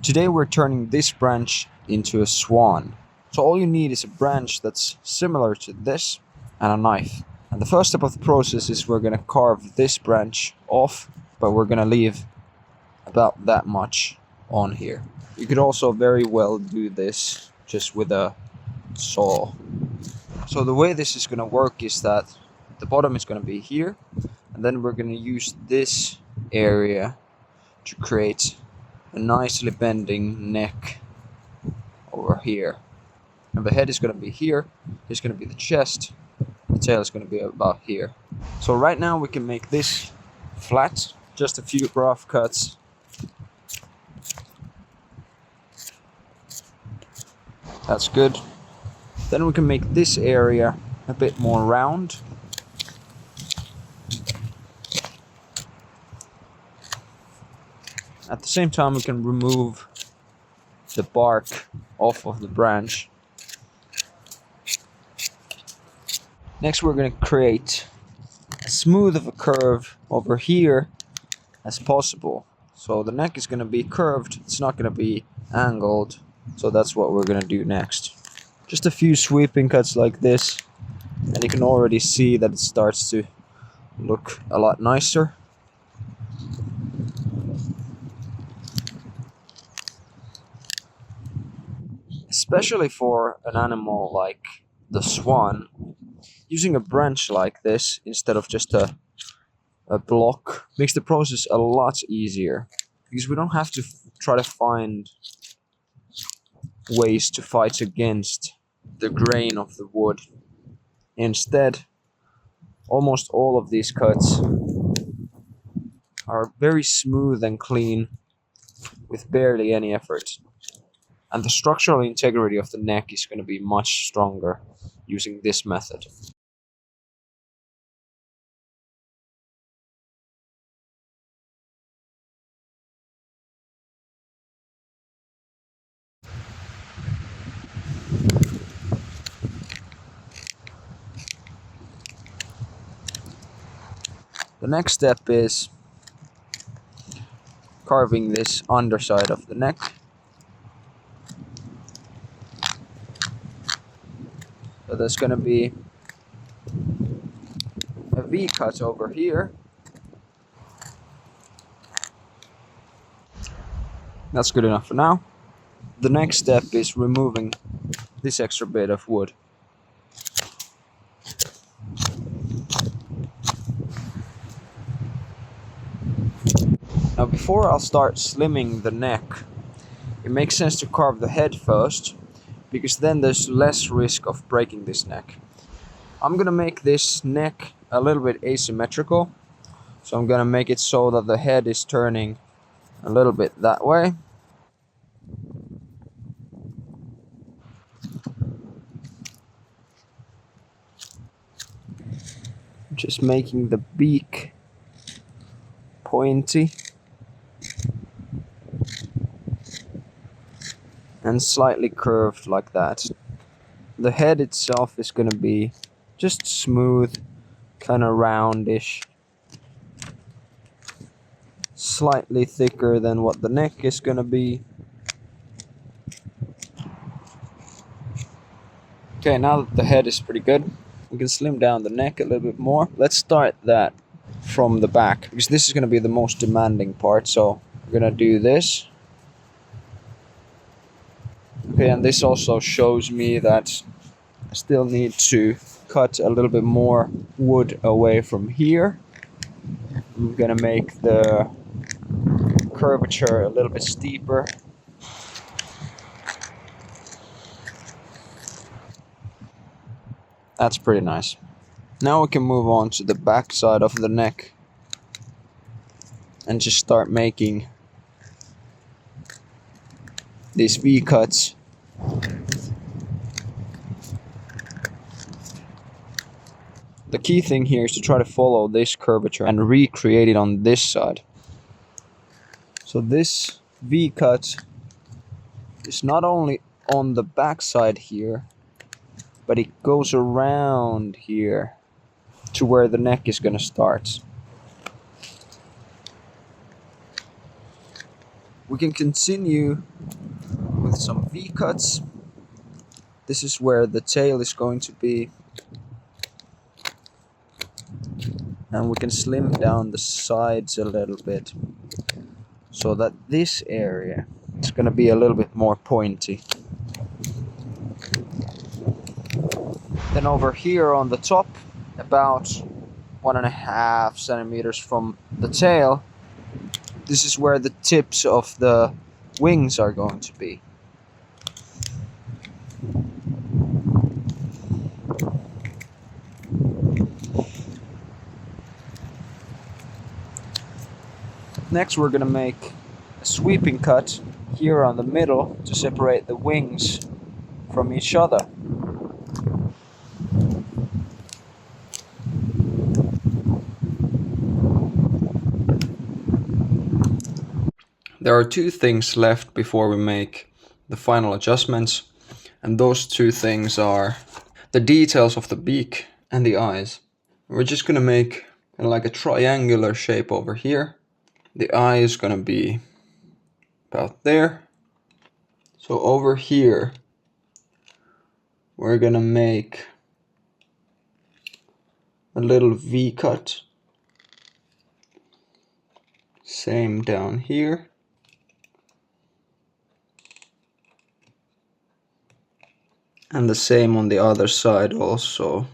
Today we're turning this branch into a swan. So all you need is a branch that's similar to this and a knife. And the first step of the process is we're going to carve this branch off, but we're going to leave about that much on here. You could also very well do this just with a saw. So the way this is going to work is that the bottom is going to be here, and then we're going to use this area to create a nicely bending neck over here. And the head is going to be here, here's going to be the chest, the tail is going to be about here. So right now we can make this flat, just a few rough cuts. That's good. Then we can make this area a bit more round. At the same time, we can remove the bark off of the branch. Next, we're going to create as smooth of a curve over here as possible. So the neck is going to be curved, it's not going to be angled. So that's what we're going to do next. Just a few sweeping cuts like this, and you can already see that it starts to look a lot nicer. Especially for an animal like the swan, using a branch like this instead of just a block makes the process a lot easier, because we don't have to try to find ways to fight against the grain of the wood. Instead, almost all of these cuts are very smooth and clean with barely any effort. And the structural integrity of the neck is going to be much stronger using this method. The next step is carving this underside of the neck. So there's going to be a V cut over here. That's good enough for now. The next step is removing this extra bit of wood. Now before I'll start slimming the neck, it makes sense to carve the head first, because then there's less risk of breaking this neck. I'm gonna make this neck a little bit asymmetrical, so I'm gonna make it so that the head is turning a little bit that way. Just making the beak pointy and slightly curved like that. The head itself is going to be just smooth, kind of roundish, slightly thicker than what the neck is going to be. Okay, now that the head is pretty good, we can slim down the neck a little bit more. Let's start that from the back, because this is going to be the most demanding part. So we're going to do this. Okay, and this also shows me that I still need to cut a little bit more wood away from here. I'm gonna make the curvature a little bit steeper. That's pretty nice. Now we can move on to the back side of the neck and just start making these V cuts. The key thing here is to try to follow this curvature and recreate it on this side. So this V cut is not only on the back side here, but it goes around here to where the neck is going to start. We can continue with some V-cuts. This is where the tail is going to be. And we can slim down the sides a little bit so that this area is going to be a little bit more pointy. Then over here on the top, about 1.5 centimeters from the tail, this is where the tips of the wings are going to be. Next we're going to make a sweeping cut here on the middle to separate the wings from each other. There are two things left before we make the final adjustments, and those two things are the details of the beak and the eyes. We're just going to make like a triangular shape over here. The eye is going to be about there. So over here we're going to make a little V cut. Same down here. And the same on the other side also.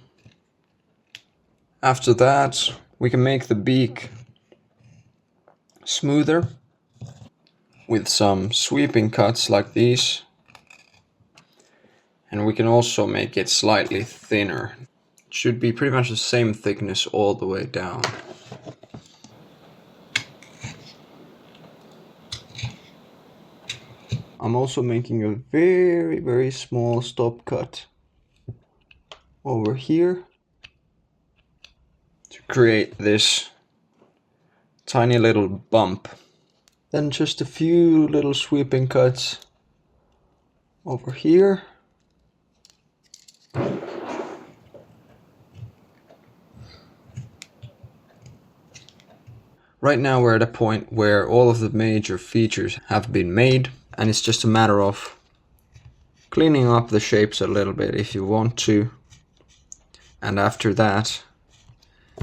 After that, we can make the beak smoother with some sweeping cuts like these. And we can also make it slightly thinner. It should be pretty much the same thickness all the way down. I'm also making a very, very small stop cut over here to create this tiny little bump. Then just a few little sweeping cuts over here. Right now we're at a point where all of the major features have been made, and it's just a matter of cleaning up the shapes a little bit if you want to. And after that,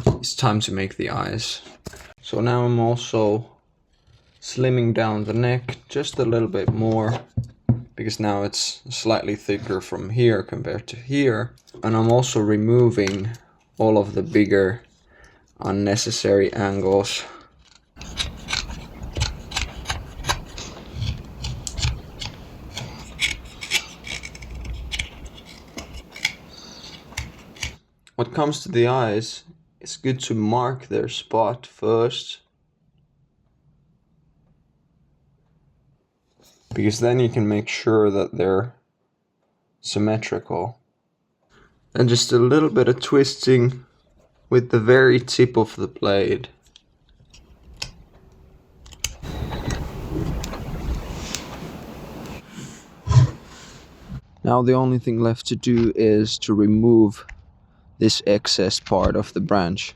it's time to make the eyes. So now I'm also slimming down the neck just a little bit more, because now it's slightly thicker from here compared to here. And I'm also removing all of the bigger unnecessary angles. When it comes to the eyes, it's good to mark their spot first, because then you can make sure that they're symmetrical. And just a little bit of twisting with the very tip of the blade. Now the only thing left to do is to remove this excess part of the branch.